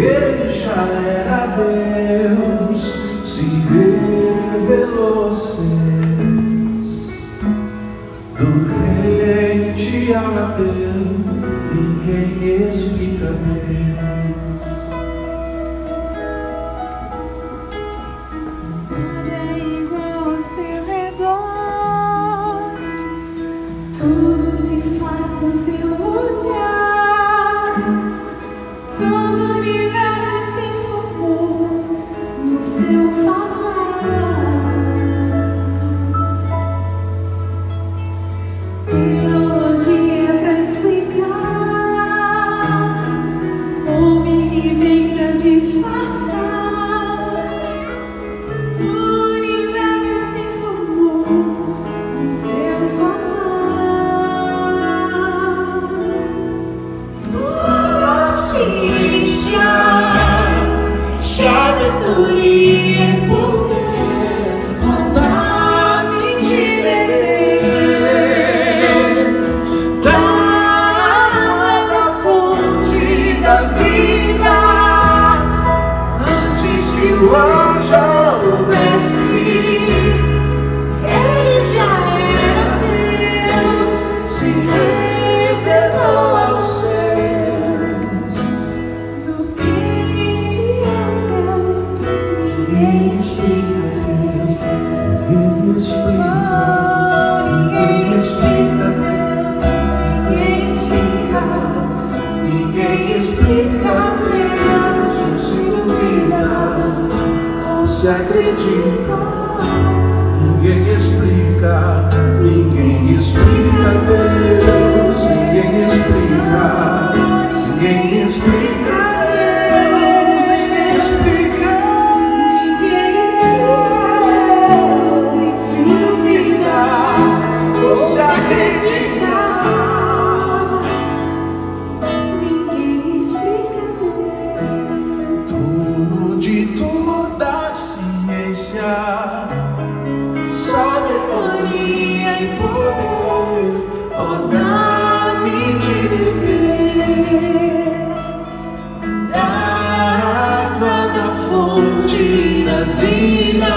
Ele já era Deus, se revelou ser. Do crente ao ateu, ninguém explica Deus. Tudo é igual ao seu redor, tudo se faz do seu olhar, todo o universo se formou no seu falar. Teologia pra explicar, o Big Bang pra disfarçar. O universo se formou no seu falar. Toda a ciência, sabedoria e poder, vontade de beber da fonte da vida, antes que o anjo houvesse, ele já era Deus, se revelou aos seus. Do crente até ninguém explica Deus, ninguém explica Deus, ninguém explica, ninguém explica Deus, se duvida ou se acredita. Ninguém explica, ninguém explica Deus, ninguém explica, ninguém explica Deus, ninguém explica, Ninguém explica Deus, se duvida ou se acredita. ninguém explica Deus. Dono de toda a ciência, sabedoria e poder, ó, dá-me de beber da água da fonte da vida,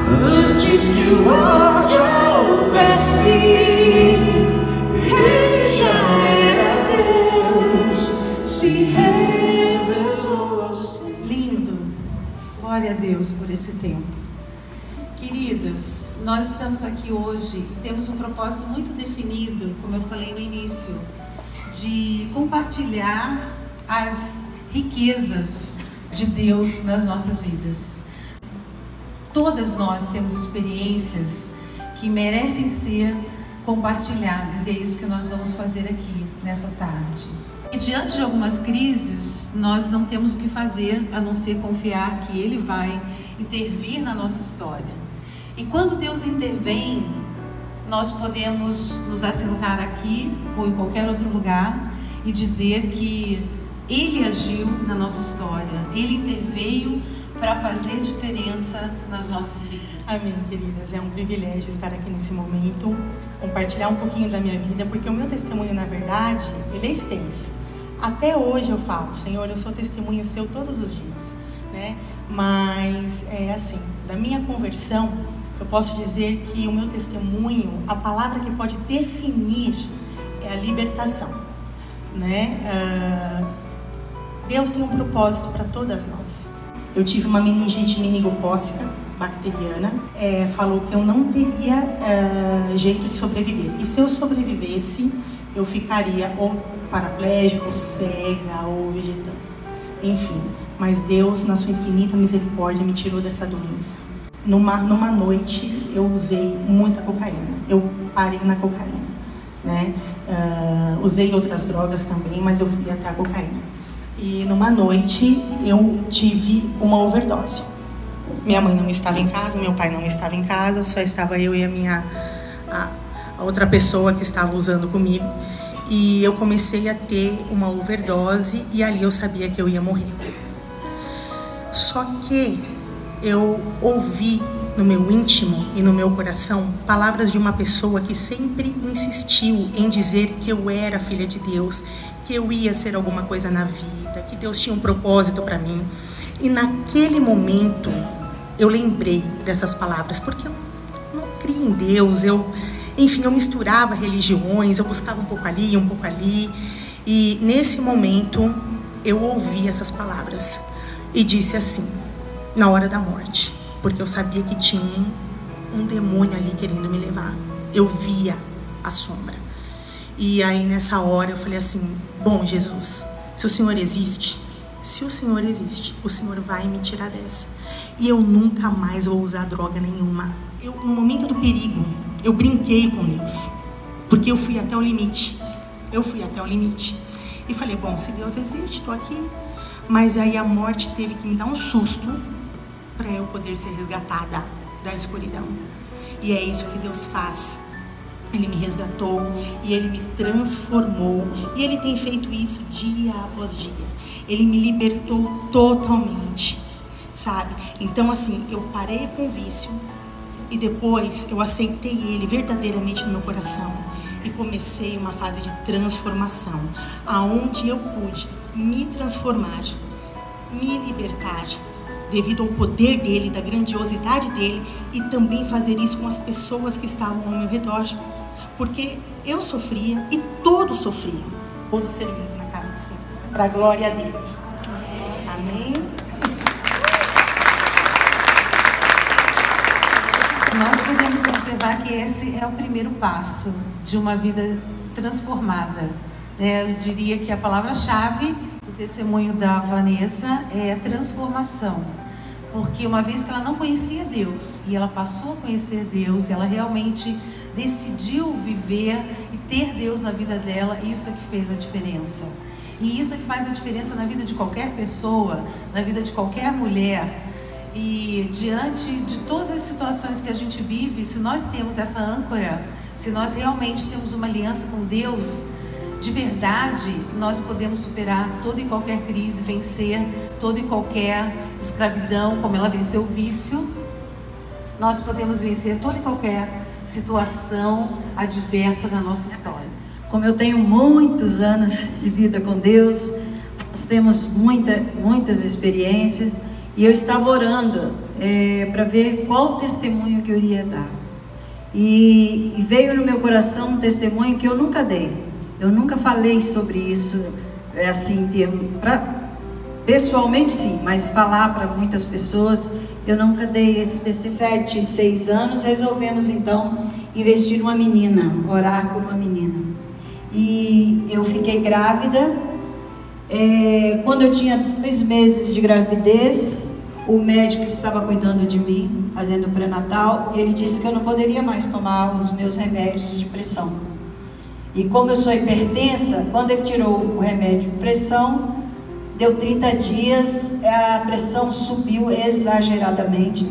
antes que o anjo houvesse, ele já era Deus, se revelou assim. Lindo, glória a Deus por esse tempo. Queridos, nós estamos aqui hoje e temos um propósito muito definido, como eu falei no início, de compartilhar as riquezas de Deus nas nossas vidas. Todas nós temos experiências que merecem ser compartilhadas e é isso que nós vamos fazer aqui nessa tarde. E diante de algumas crises, nós não temos o que fazer a não ser confiar que Ele vai intervir na nossa história. E quando Deus intervém, nós podemos nos assentar aqui ou em qualquer outro lugar e dizer que Ele agiu na nossa história, Ele interveio para fazer diferença nas nossas vidas. Amém, queridas. É um privilégio estar aqui nesse momento, compartilhar um pouquinho da minha vida, porque o meu testemunho, na verdade, ele é extenso. Até hoje eu falo, Senhor, eu sou testemunho seu todos os dias, né? Mas é assim, da minha conversão, eu posso dizer que o meu testemunho, a palavra que pode definir é a libertação, né? Deus tem um propósito para todas nós. Eu tive uma meningite meningocócica bacteriana, falou que eu não teria jeito de sobreviver. E se eu sobrevivesse, eu ficaria ou paraplégico, ou cega, ou vegetando. Enfim, mas Deus, na sua infinita misericórdia, me tirou dessa doença. Numa noite, eu usei muita cocaína. Eu parei na cocaína, né? Usei outras drogas também, mas eu fui até a cocaína. E numa noite, eu tive uma overdose. Minha mãe não estava em casa, meu pai não estava em casa, só estava eu e a outra pessoa que estava usando comigo. E eu comecei a ter uma overdose e ali eu sabia que eu ia morrer. Só que eu ouvi no meu íntimo e no meu coração palavras de uma pessoa que sempre insistiu em dizer que eu era filha de Deus, que eu ia ser alguma coisa na vida, que Deus tinha um propósito para mim. E naquele momento eu lembrei dessas palavras, porque eu não cria em Deus, enfim, eu misturava religiões, eu buscava um pouco ali, um pouco ali. E nesse momento eu ouvi essas palavras e disse assim, na hora da morte, porque eu sabia que tinha um demônio ali querendo me levar. Eu via a sombra. E aí nessa hora eu falei assim, bom, Jesus, se o Senhor existe, o Senhor vai me tirar dessa. E eu nunca mais vou usar droga nenhuma. No momento do perigo, eu brinquei com Deus, porque eu fui até o limite. E falei, bom, se Deus existe, estou aqui. Mas aí a morte teve que me dar um susto para eu poder ser resgatada da escuridão. E é isso que Deus faz. Ele me resgatou e Ele me transformou. E Ele tem feito isso dia após dia. Ele me libertou totalmente, sabe? Então assim, eu parei com o vício e depois eu aceitei Ele verdadeiramente no meu coração. E comecei uma fase de transformação, aonde eu pude me transformar, me libertar, devido ao poder dEle, da grandiosidade dEle, e também fazer isso com as pessoas que estavam ao meu redor. Porque eu sofria e todos sofriam, todos servindo na casa do Senhor, para a glória dEle. Amém? Nós podemos observar que esse é o primeiro passo de uma vida transformada. Eu diria que a palavra-chave do testemunho da Vanessa é transformação. Porque uma vez que ela não conhecia Deus, e ela passou a conhecer Deus, e ela realmente decidiu viver e ter Deus na vida dela, isso é que fez a diferença. E isso é que faz a diferença na vida de qualquer pessoa, na vida de qualquer mulher. E diante de todas as situações que a gente vive, se nós temos essa âncora, se nós realmente temos uma aliança com Deus, de verdade, nós podemos superar toda e qualquer crise, vencer toda e qualquer escravidão, como ela venceu o vício. Nós podemos vencer toda e qualquer situação adversa na nossa história. Como eu tenho muitos anos de vida com Deus, nós temos muitas experiências. E eu estava orando para ver qual testemunho que eu iria dar. E veio no meu coração um testemunho que eu nunca dei. Eu nunca falei sobre isso, assim, em termos... Pessoalmente sim, mas falar para muitas pessoas, eu nunca dei esse testemunho. 7, 6 anos, resolvemos então investir numa menina, orar por uma menina. E eu fiquei grávida. Quando eu tinha 2 meses de gravidez, o médico que estava cuidando de mim, fazendo pré-natal, ele disse que eu não poderia mais tomar os meus remédios de pressão. E como eu sou hipertensa, quando ele tirou o remédio de pressão, deu 30 dias, a pressão subiu exageradamente.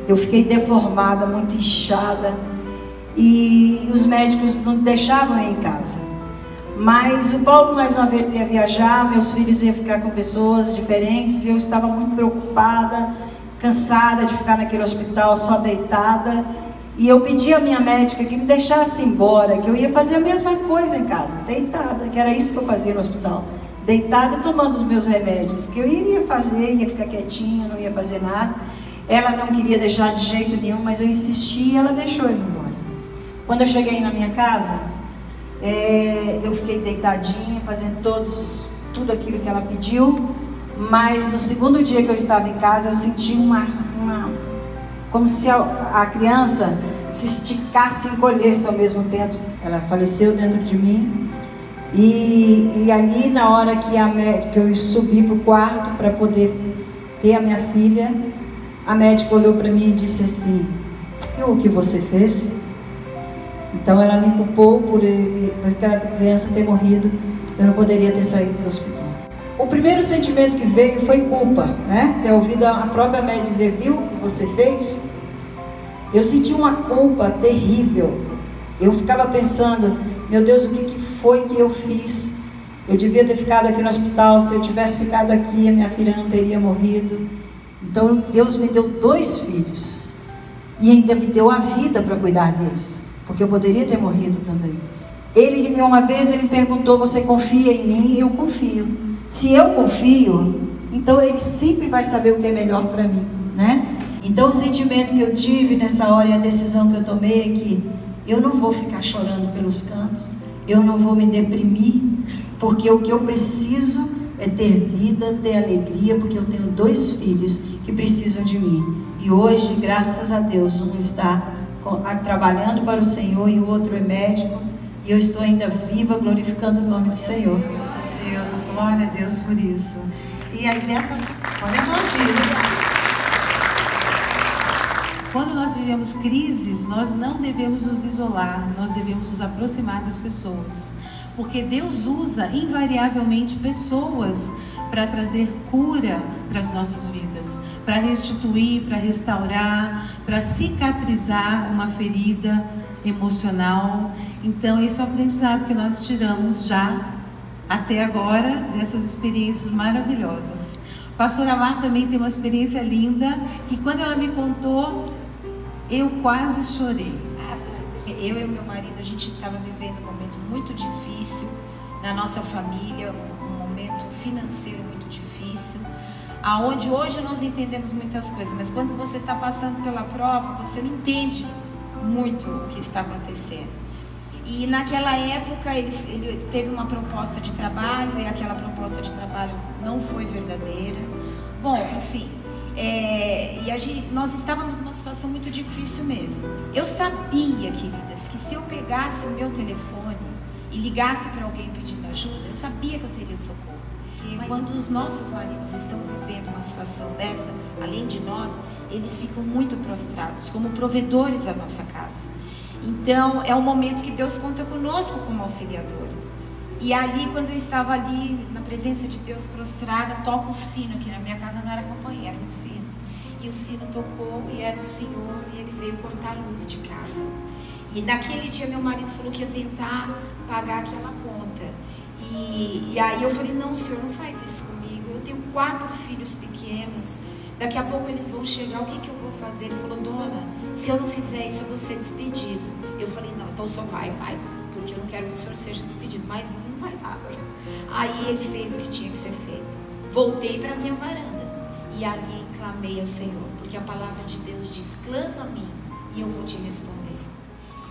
Eu fiquei deformada, muito inchada, e os médicos não deixavam eu ir em casa. Mas o Paulo mais uma vez ia viajar, meus filhos iam ficar com pessoas diferentes, e eu estava muito preocupada, cansada de ficar naquele hospital só deitada. E eu pedi à minha médica que me deixasse embora, que eu ia fazer a mesma coisa em casa, deitada, que era isso que eu fazia no hospital. Deitada e tomando os meus remédios, que eu iria fazer, ia ficar quietinha, não ia fazer nada. Ela não queria deixar de jeito nenhum, mas eu insisti e ela deixou eu ir embora. Quando eu cheguei na minha casa, eu fiquei deitadinha, fazendo tudo aquilo que ela pediu, mas no segundo dia que eu estava em casa, eu senti como se a criança se esticasse e encolhesse ao mesmo tempo. Ela faleceu dentro de mim, e ali na hora que eu subi para o quarto para poder ter a minha filha, a médica olhou para mim e disse assim: "Viu o que você fez?" Então ela me culpou por aquela criança ter morrido. Eu não poderia ter saído do hospital. O primeiro sentimento que veio foi culpa, né? Ter ouvido a própria médica dizer: "Viu o que você fez?" Eu senti uma culpa terrível. Eu ficava pensando: meu Deus, o que foi que eu fiz? Eu devia ter ficado aqui no hospital. Se eu tivesse ficado aqui, a minha filha não teria morrido. Então Deus me deu 2 filhos e ainda me deu a vida para cuidar deles, porque eu poderia ter morrido também. Uma vez ele perguntou: "Você confia em mim?" E eu confio. Se eu confio, então Ele sempre vai saber o que é melhor para mim, né? Então o sentimento que eu tive nessa hora e a decisão que eu tomei é que eu não vou ficar chorando pelos cantos, eu não vou me deprimir, porque o que eu preciso é ter vida, ter alegria, porque eu tenho 2 filhos que precisam de mim. E hoje, graças a Deus, um está trabalhando para o Senhor e o outro é médico, e eu estou ainda viva, glorificando o nome do Senhor. Deus, glória a Deus por isso. E aí pode aplaudir. Quando nós vivemos crises, nós não devemos nos isolar, nós devemos nos aproximar das pessoas. Porque Deus usa invariavelmente pessoas para trazer cura para as nossas vidas, para restituir, para restaurar, para cicatrizar uma ferida emocional. Então esse é o aprendizado que nós tiramos já até agora dessas experiências maravilhosas. A pastora Mar também tem uma experiência linda, que quando ela me contou, eu quase chorei. Eu e o meu marido, a gente estava vivendo um momento muito difícil na nossa família, um momento financeiro muito difícil, aonde hoje nós entendemos muitas coisas, mas quando você está passando pela prova, você não entende muito o que está acontecendo. E naquela época ele teve uma proposta de trabalho, e aquela proposta de trabalho não foi verdadeira. Bom, enfim, nós estávamos numa situação muito difícil mesmo. Eu sabia, queridas, que se eu pegasse o meu telefone e ligasse para alguém pedindo ajuda, eu sabia que eu teria socorro. Porque quando os nossos maridos estão vivendo uma situação dessa, além de nós, eles ficam muito prostrados, como provedores da nossa casa. Então, é um momento que Deus conta conosco como auxiliadores. E ali, quando eu estava ali, na presença de Deus, prostrada, toca o sino, que na minha casa não era campainha, era um sino. E o sino tocou, e era o Senhor, e ele veio cortar a luz de casa. E naquele dia, meu marido falou que ia tentar pagar aquela conta. E aí eu falei, não, Senhor, não faz isso comigo. Eu tenho 4 filhos pequenos, daqui a pouco eles vão chegar, o que eu vou fazer? Ele falou, dona, se eu não fizer isso, eu vou ser despedido. Eu falei, não, então só faz, porque eu não quero que o senhor seja despedido, mais um não vai dar. Aí ele fez o que tinha que ser feito. Voltei para a minha varanda e ali clamei ao Senhor, porque a palavra de Deus diz, clama a mim e eu vou te responder.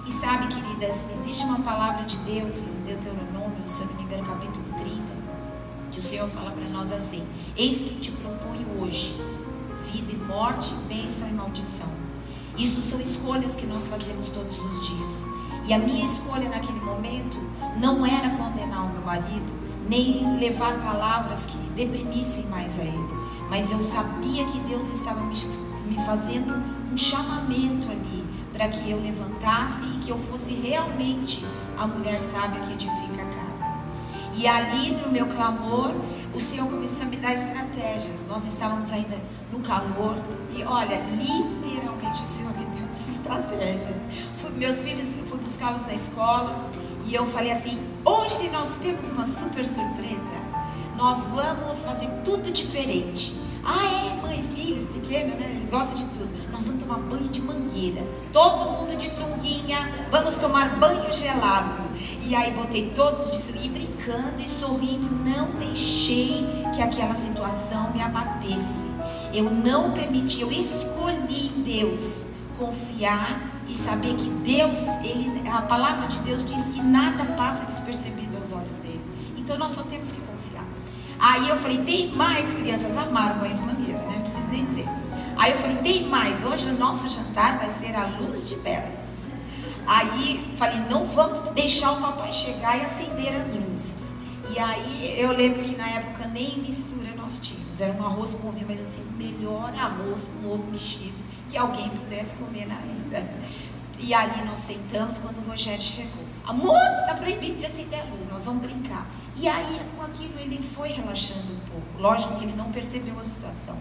E sabe, queridas, existe uma palavra de Deus em Deuteronômio, se eu não me engano, capítulo 30, que o Senhor fala para nós assim, eis que te proponho hoje vida e morte, bênção e maldição. Isso são escolhas que nós fazemos todos os dias. E a minha escolha naquele momento não era condenar o meu marido, nem levar palavras que deprimissem mais a ele. Mas eu sabia que Deus estava me fazendo um chamamento ali, para que eu levantasse e que eu fosse realmente a mulher sábia que edifica a casa. E ali no meu clamor, o Senhor começou a me dar estratégias. Nós estávamos ainda no calor e olha, literalmente o Senhor me deu essas estratégias. Meus filhos, fui buscá-los na escola e eu falei assim, hoje nós temos uma super surpresa. Nós vamos fazer tudo diferente. Ah, é, mãe, filhos pequenos, né? Eles gostam de tudo. Nós vamos tomar banho de mangueira. Todo mundo de sunguinha. Vamos tomar banho gelado. E aí botei todos de sunguinha, brincando e sorrindo. Não deixei que aquela situação me abatesse. Eu não permiti, eu escolhi em Deus confiar e saber que Deus, a palavra de Deus diz que nada passa despercebido aos olhos dele. Então nós só temos que confiar. Aí eu falei, tem mais, crianças amaram o banho de mangueira, né? Não preciso nem dizer. Aí eu falei, tem mais, hoje o nosso jantar vai ser à luz de velas. Aí falei, não vamos deixar o papai chegar e acender as luzes. E aí eu lembro que na época nem mistura nós tínhamos, era um arroz com ovinho, mas eu fiz o melhor arroz com ovo mexido que alguém pudesse comer na vida. E ali nós sentamos quando o Rogério chegou. Amor, está proibido de acender a luz, nós vamos brincar. E aí, com aquilo, ele foi relaxando um pouco. Lógico que ele não percebeu a situação,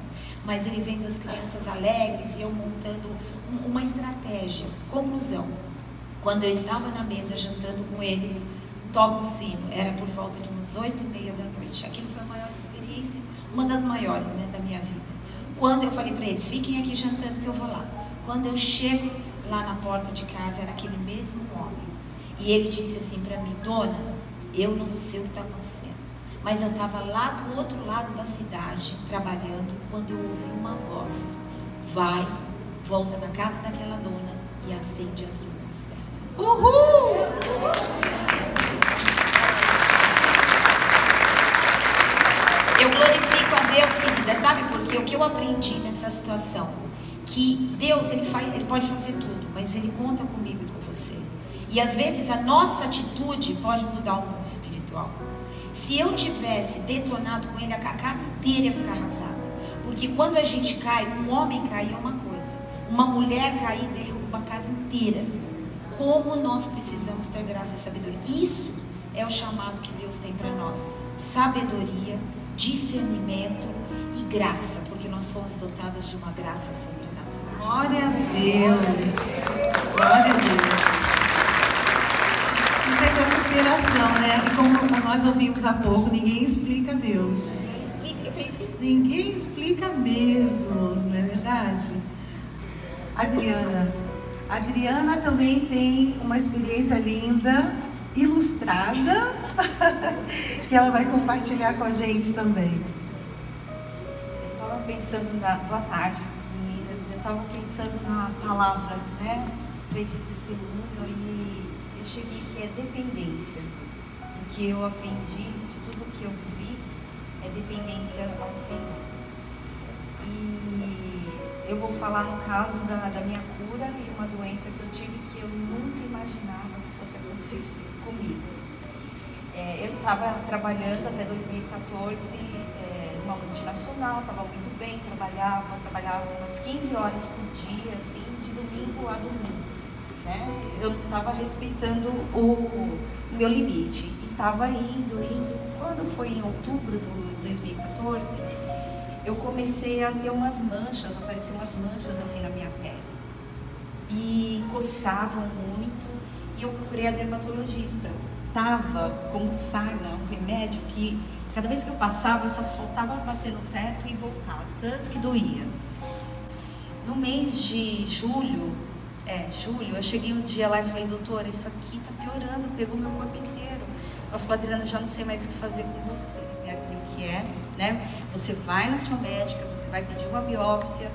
mas ele vendo as crianças alegres e eu montando uma estratégia. Conclusão, quando eu estava na mesa jantando com eles, toca o sino, era por volta de umas 8h30 da noite. Aquilo foi a maior experiência, uma das maiores, né, da minha vida. Quando eu falei para eles, fiquem aqui jantando que eu vou lá. Quando eu chego lá na porta de casa, era aquele mesmo homem. E ele disse assim para mim, dona, eu não sei o que está acontecendo, Mas eu estava lá do outro lado da cidade, trabalhando, quando eu ouvi uma voz: vai, volta na casa daquela dona e acende as luzes dela. Uhul! Eu glorifico a Deus, querida, sabe por quê? O que eu aprendi nessa situação? Que Deus, Ele pode fazer tudo, mas Ele conta comigo e com você. E às vezes a nossa atitude pode mudar o mundo espiritual. Se eu tivesse detonado com Ele, a casa inteira ia ficar arrasada. Porque quando a gente cai, um homem cair é uma coisa, uma mulher cair derruba a casa inteira. Como nós precisamos ter graça e sabedoria. Isso é o chamado que Deus tem para nós. Sabedoria, discernimento e graça, porque nós fomos dotadas de uma graça sobrenatural. Glória a Deus. Glória a Deus. Isso é que é superação, né? E como nós ouvimos há pouco, ninguém explica Deus. Ninguém explica mesmo, não é verdade? Adriana também tem uma experiência linda, ilustrada, que ela vai compartilhar com a gente também. Eu estava pensando boa tarde, meninas. Eu estava pensando na palavra, né, para esse testemunho, e eu cheguei que é dependência. O que eu aprendi de tudo que eu vivi é dependência ao Senhor. E eu vou falar no caso da minha cura e uma doença que eu tive que eu nunca imaginava que fosse acontecer comigo. Eu estava trabalhando até 2014 numa multinacional, estava muito bem, trabalhava umas 15 horas por dia, assim, de domingo a domingo. Né? Eu estava respeitando o meu limite e estava indo. Quando foi em outubro de 2014, eu comecei a ter umas manchas, apareciam umas manchas assim na minha pele. E coçavam muito, e eu procurei a dermatologista. Tava como sarna, um remédio que cada vez que eu passava, eu só faltava bater no teto e voltar, tanto que doía. No mês de julho, eu cheguei um dia lá e falei: doutora, isso aqui tá piorando, pegou meu corpo inteiro. Ela falou: Adriana, eu já não sei mais o que fazer com você. Aqui o que é, né? Você vai na sua médica, você vai pedir uma biópsia,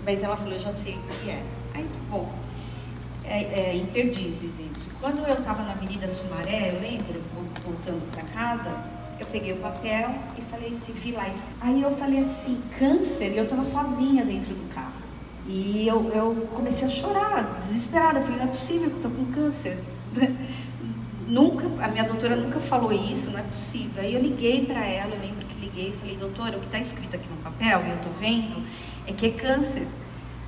mas ela falou: eu já sei o que é. Aí tá bom. Em Perdizes isso. Quando eu estava na Avenida Sumaré, eu lembro, voltando para casa, eu peguei o papel e falei assim, vi lá. Aí eu falei assim, câncer, e eu estava sozinha dentro do carro. E eu comecei a chorar, desesperada. Eu falei: não é possível que eu estou com câncer. A minha doutora nunca falou isso, não é possível. Aí eu liguei para ela, eu lembro que liguei e falei: doutora, o que está escrito aqui no papel, e eu estou vendo, é que é câncer.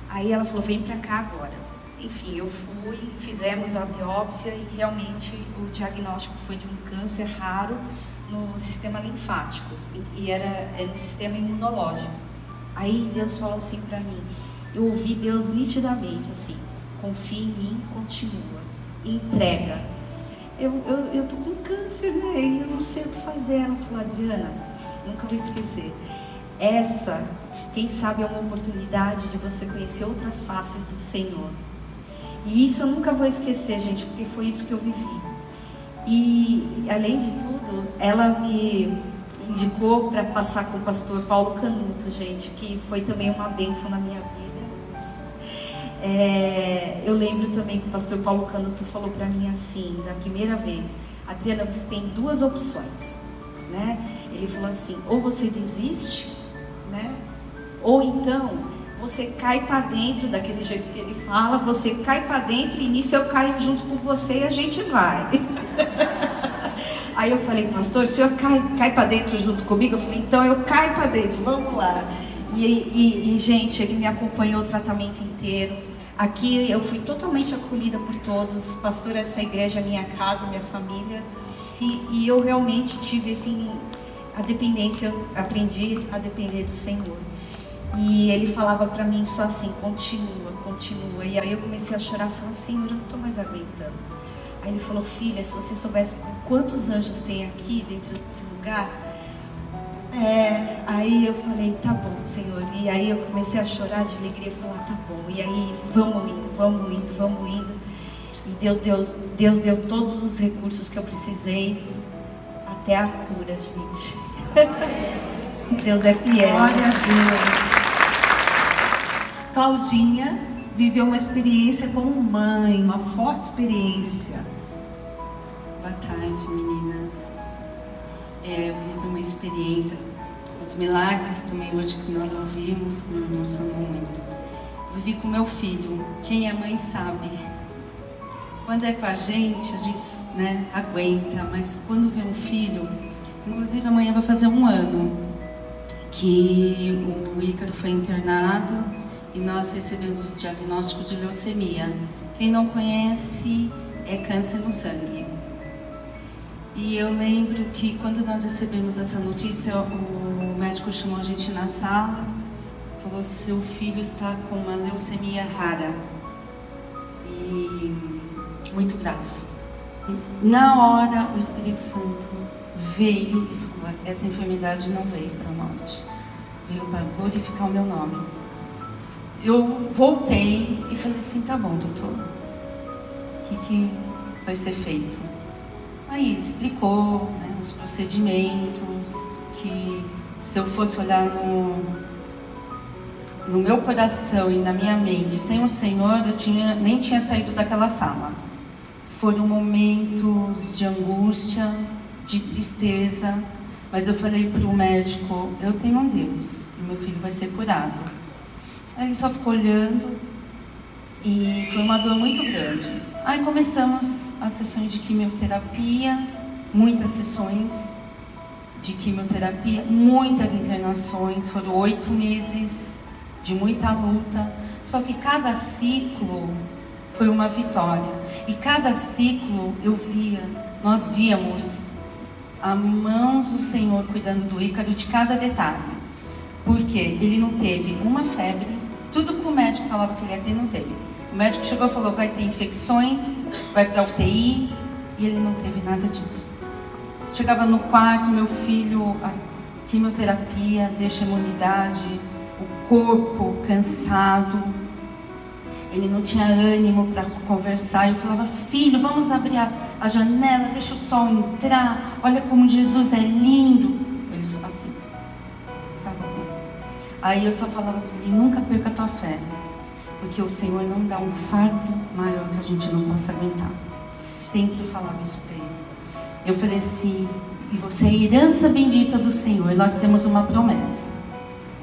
Aí ela falou: vem para cá agora. Enfim, eu fui, fizemos a biópsia e realmente o diagnóstico foi de um câncer raro no sistema linfático e era no sistema imunológico. Aí Deus falou assim para mim, eu ouvi Deus nitidamente assim: confia em mim, continua, entrega. Eu tô com câncer, né? E eu não sei o que fazer. Ela falou: Adriana, nunca vou esquecer. Essa, quem sabe, é uma oportunidade de você conhecer outras faces do Senhor. E isso eu nunca vou esquecer, gente, porque foi isso que eu vivi. E, além de tudo, ela me indicou para passar com o pastor Paulo Canuto, gente, que foi também uma bênção na minha vida. Eu lembro também que o pastor Paulo Canuto falou para mim assim, da primeira vez: Adriana, você tem duas opções, né? Ele falou assim: ou você desiste, né? Ou então você cai para dentro, daquele jeito que ele fala, você cai para dentro e nisso eu caio junto com você e a gente vai. Aí eu falei: pastor, o senhor cai para dentro junto comigo? Eu falei: então eu caio para dentro, vamos lá. E gente, ele me acompanhou o tratamento inteiro. Aqui eu fui totalmente acolhida por todos. Pastor, essa igreja é minha casa, minha família. E eu realmente tive assim, a dependência, eu aprendi a depender do Senhor. E ele falava para mim só assim: continua, continua. E aí eu comecei a chorar, falei: Senhor, eu não estou mais aguentando. Aí ele falou: filha, se você soubesse quantos anjos tem aqui dentro desse lugar. Aí eu falei: tá bom, Senhor. E aí eu comecei a chorar de alegria e falar: tá bom. E aí vamos indo. E Deus deu todos os recursos que eu precisei. até a cura, gente. Deus é fiel. Glória a Deus. Claudinha viveu uma experiência como mãe, uma forte experiência. Boa tarde, meninas. Eu vivo uma experiência, os milagres também hoje que nós ouvimos me emocionou muito. Vivi com meu filho. Quem é mãe sabe. Quando é com a gente, né, aguenta, mas quando vê um filho, inclusive amanhã vai fazer 1 ano que o Ícaro foi internado e nós recebemos o diagnóstico de leucemia. Quem não conhece, é câncer no sangue. E eu lembro que quando nós recebemos essa notícia, o médico chamou a gente na sala, falou: seu filho está com uma leucemia rara e muito grave. Na hora, o Espírito Santo veio e falou: essa enfermidade não veio para a morte, veio para glorificar o meu nome. Eu voltei e falei assim: tá bom, doutor, o que vai ser feito? Aí ele explicou, né, os procedimentos, que se eu fosse olhar no meu coração e na minha mente sem o Senhor, eu nem tinha saído daquela sala. Foram momentos de angústia, de tristeza, mas eu falei para o médico: eu tenho um Deus e meu filho vai ser curado. Aí ele só ficou olhando e foi uma dor muito grande. Aí começamos as sessões de quimioterapia, muitas sessões de quimioterapia, muitas internações, foram 8 meses de muita luta, só que cada ciclo foi uma vitória. E cada ciclo nós víamos as mãos do Senhor cuidando do Ícaro de cada detalhe. Porque ele não teve uma febre, tudo que o médico falava que ele ia ter, não teve. O médico chegou e falou: vai ter infecções, vai para UTI, e ele não teve nada disso. Chegava no quarto, meu filho, a quimioterapia deixa a imunidade, o corpo cansado, ele não tinha ânimo para conversar. Eu falava: filho, vamos abrir a janela, deixa o sol entrar, olha como Jesus é lindo. Ele falava assim: tá bom. Aí eu só falava para ele: nunca perca a tua fé, porque o Senhor não dá um fardo maior que a gente não possa aguentar. Sempre falava isso para ele. Eu falei assim: e você é a herança bendita do Senhor, nós temos uma promessa,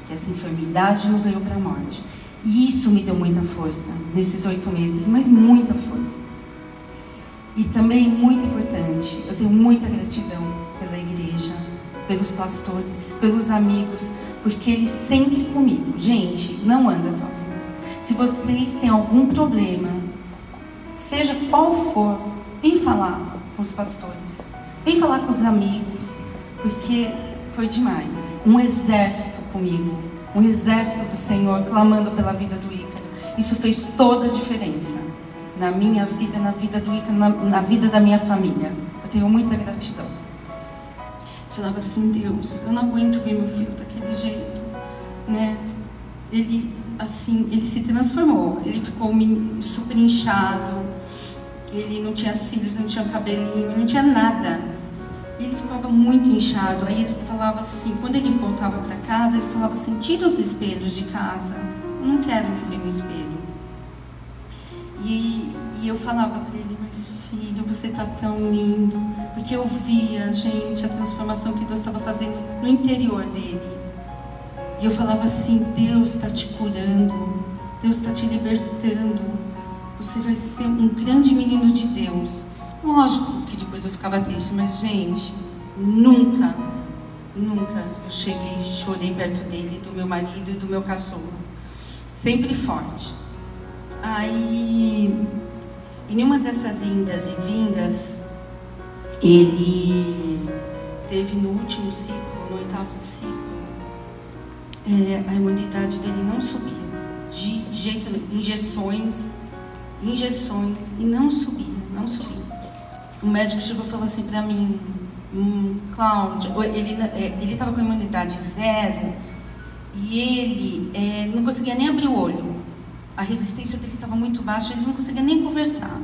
que essa enfermidade não veio para a morte. E isso me deu muita força nesses 8 meses, mas muita força. E também, muito importante, eu tenho muita gratidão pela igreja, pelos pastores, pelos amigos, porque eles sempre comigo. Gente, não anda sozinho. Se vocês têm algum problema, seja qual for, vem falar com os pastores, vem falar com os amigos, porque foi demais. Um exército comigo, um exército do Senhor clamando pela vida do Ícaro. Isso fez toda a diferença na minha vida, na vida do Ícaro, na vida da minha família. Eu tenho muita gratidão. Eu falava assim: Deus, eu não aguento ver meu filho daquele jeito, né? Ele se transformou, ele ficou super inchado, ele não tinha cílios, não tinha cabelinho, não tinha nada. Ele ficava muito inchado. Aí ele falava assim, quando ele voltava para casa, ele falava assim: tira os espelhos de casa, eu não quero me ver no espelho. E eu falava para ele: mas filho, você está tão lindo, porque eu via, gente, a transformação que Deus estava fazendo no interior dele. E eu falava assim: Deus está te curando, Deus está te libertando, você vai ser um grande menino de Deus. Lógico que depois eu ficava triste, mas gente, nunca eu cheguei e chorei perto dele, do meu marido e do meu caçula. Sempre forte. Aí, em uma dessas indas e vindas, ele teve no último ciclo, no 8º ciclo, a imunidade dele não subia, de jeito nenhum, injeções, e não subia. O médico chegou e falou assim para mim: Cláudia, ele estava com imunidade 0 e ele não conseguia nem abrir o olho, a resistência dele estava muito baixa, ele não conseguia nem conversar.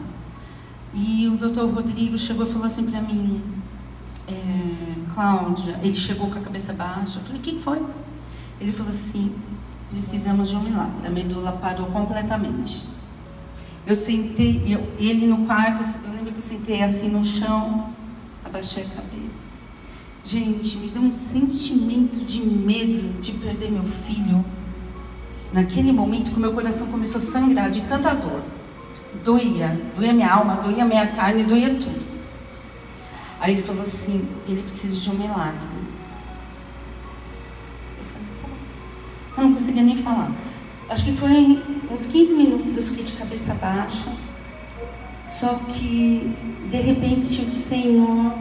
E o doutor Rodrigo chegou e falou assim para mim: Cláudia, ele chegou com a cabeça baixa. Eu falei, o que foi? Ele falou assim, precisamos de um milagre. A medula parou completamente. Eu sentei, ele no quarto, eu lembro que eu sentei assim no chão, abaixei a cabeça. Gente, me deu um sentimento de medo de perder meu filho. Naquele momento que o meu coração começou a sangrar de tanta dor. Doía minha alma, doía minha carne, doía tudo. Aí ele falou assim, ele precisa de um milagre. Eu falei, tá bom. Eu não conseguia nem falar. Acho que foi uns 15 minutos eu fiquei de cabeça baixa. Só que, de repente, o Senhor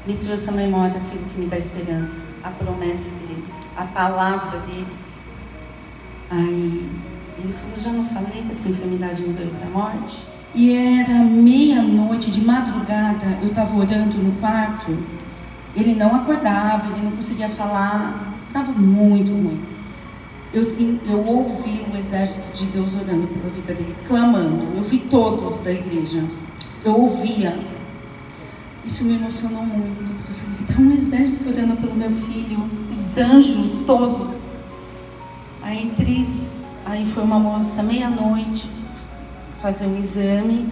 me trouxe à memória aquilo que me dá esperança. A promessa dele, a palavra dele. Aí ele falou, já não falei que essa enfermidade não veio para a morte? E era meia-noite, de madrugada, eu estava orando no quarto. Ele não acordava, ele não conseguia falar, estava muito ruim. Eu ouvi o exército de Deus orando pela vida dele, clamando. Eu vi todos da igreja. Eu ouvia. Isso me emocionou muito, porque eu falei, está um exército orando pelo meu filho, os anjos todos. Aí foi uma moça, meia-noite, fazer um exame.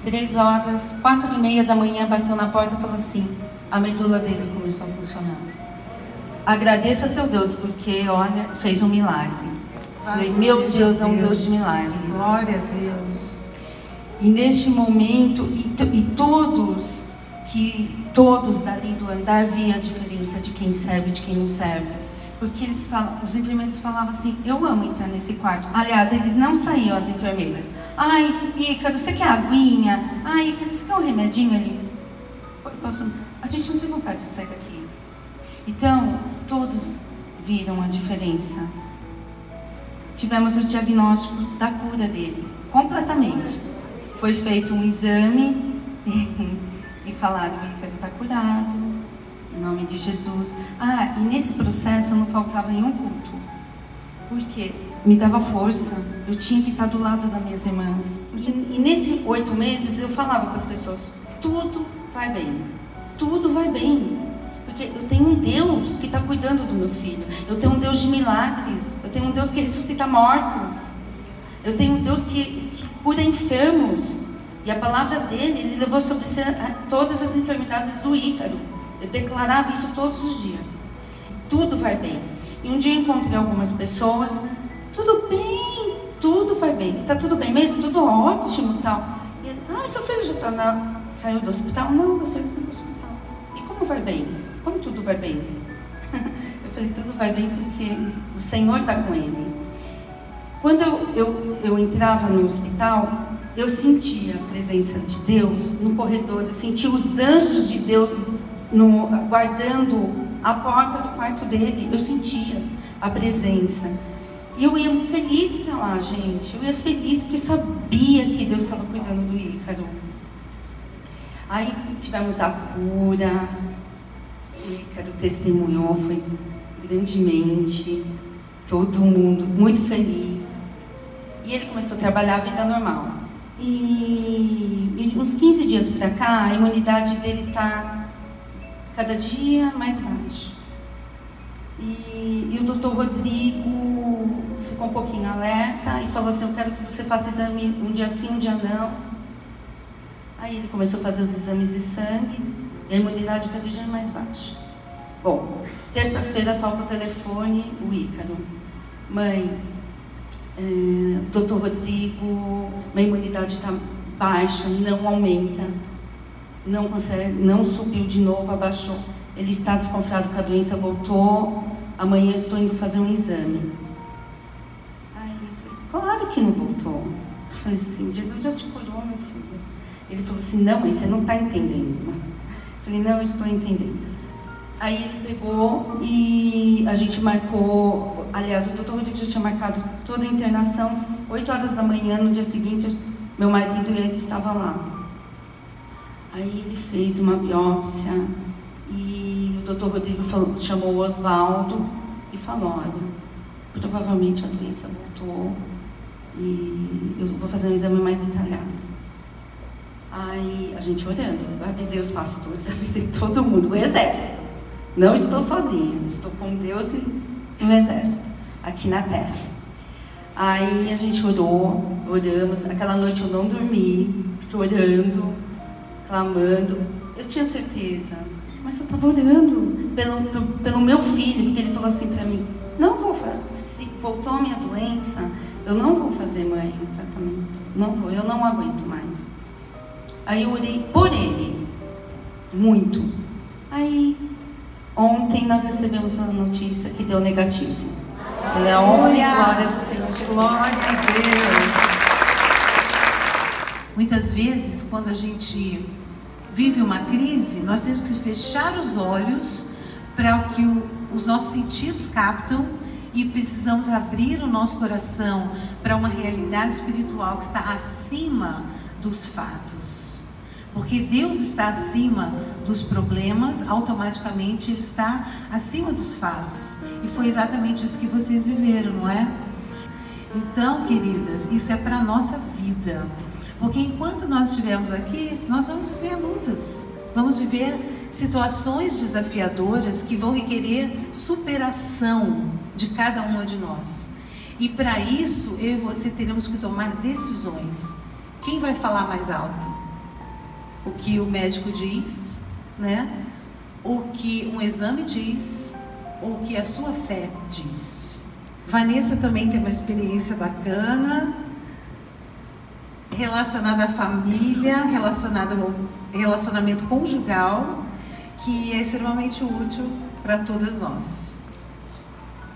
3 horas, 4h30 da manhã, bateu na porta e falou assim, a medula dele começou a funcionar. Agradeço a teu Deus, porque, olha, fez um milagre. Falei, meu Deus, é um Deus de milagres. Glória a Deus. E neste momento, todos dali do andar viam a diferença de quem serve e de quem não serve. Porque os enfermeiros falavam assim, eu amo entrar nesse quarto. Aliás, eles não saíam, as enfermeiras. Ai, Ícaro, você quer aguinha? Ai, Ícaro, você quer um remedinho ali? A gente não tem vontade de sair daqui. Então, todos viram a diferença. Tivemos o diagnóstico da cura dele, completamente. Foi feito um exame e falaram, o Ícaro está curado, em nome de Jesus. E nesse processo eu não faltava nenhum culto, porque me dava força, eu tinha que estar do lado das minhas irmãs. E nesses 8 meses eu falava com as pessoas, tudo vai bem, tudo vai bem. Porque eu tenho um Deus que está cuidando do meu filho. Eu tenho um Deus de milagres. Eu tenho um Deus que ressuscita mortos. Eu tenho um Deus que cura enfermos. E a palavra dele, ele levou sobre si todas as enfermidades do Ícaro. Eu declarava isso todos os dias. Tudo vai bem. E um dia eu encontrei algumas pessoas. Tudo bem, tudo vai bem. Tá tudo bem mesmo? Tudo ótimo e tal. E, seu filho já saiu do hospital? Não, meu filho está no hospital. E como vai bem? Como tudo vai bem? Eu falei, tudo vai bem porque o Senhor está com ele. Quando eu entrava no hospital, eu sentia a presença de Deus no corredor, eu sentia os anjos de Deus guardando a porta do quarto dele, eu sentia a presença. E eu ia feliz para lá, gente, eu ia feliz porque eu sabia que Deus estava cuidando do Ícaro. Aí tivemos a cura, o Ícaro testemunhou, foi grandemente, todo mundo muito feliz. E ele começou a trabalhar a vida normal. E uns 15 dias para cá, a imunidade dele está cada dia mais baixa. E o doutor Rodrigo ficou um pouquinho alerta e falou assim, eu quero que você faça exame um dia sim, um dia não. Aí ele começou a fazer os exames de sangue e a imunidade cada dia mais baixa. Bom, terça-feira toca o telefone, o Ícaro. Mãe, doutor Rodrigo, minha imunidade está baixa, não aumenta, não consegue, não subiu de novo, abaixou. Ele está desconfiado que a doença voltou, amanhã estou indo fazer um exame. Aí eu falei, claro que não voltou. Eu falei assim, Jesus já te curou, meu filho. Ele falou assim, não, mãe, você não está entendendo. Eu falei, não, eu estou entendendo. Aí ele pegou e a gente marcou, aliás, o doutor Rodrigo já tinha marcado toda a internação, às 8 horas da manhã, no dia seguinte, meu marido e ele estavam lá. Aí ele fez uma biópsia e o doutor Rodrigo chamou o Oswaldo e falou, olha, provavelmente a doença voltou e eu vou fazer um exame mais detalhado. Aí a gente orando, eu avisei os pastores, avisei todo mundo, o exército. Não estou sozinha, estou com Deus e o exército aqui na terra. Aí a gente oramos. Aquela noite eu não dormi, fiquei orando, clamando. Eu tinha certeza, mas eu estava orando pelo meu filho, porque ele falou assim para mim: não vou fazer, se voltou a minha doença, eu não vou fazer, mãe, o tratamento. Não vou, eu não aguento mais. Aí eu orei por ele, muito. Aí, ontem nós recebemos uma notícia que deu negativo. Ele é a honra e glória do Senhor Jesus. Glória a Deus. Muitas vezes, quando a gente vive uma crise, nós temos que fechar os olhos para o que os nossos sentidos captam e precisamos abrir o nosso coração para uma realidade espiritual que está acima dos fatos. Porque Deus está acima dos problemas, automaticamente Ele está acima dos fatos. E foi exatamente isso que vocês viveram, não é? Então, queridas, isso é para a nossa vida. Porque enquanto nós estivermos aqui, nós vamos viver lutas. Vamos viver situações desafiadoras que vão requerer superação de cada uma de nós. E para isso, eu e você teremos que tomar decisões. Quem vai falar mais alto? O que o médico diz, né? O que um exame diz, ou o que a sua fé diz. Vanessa também tem uma experiência bacana, relacionada à família, relacionada ao relacionamento conjugal, que é extremamente útil para todas nós.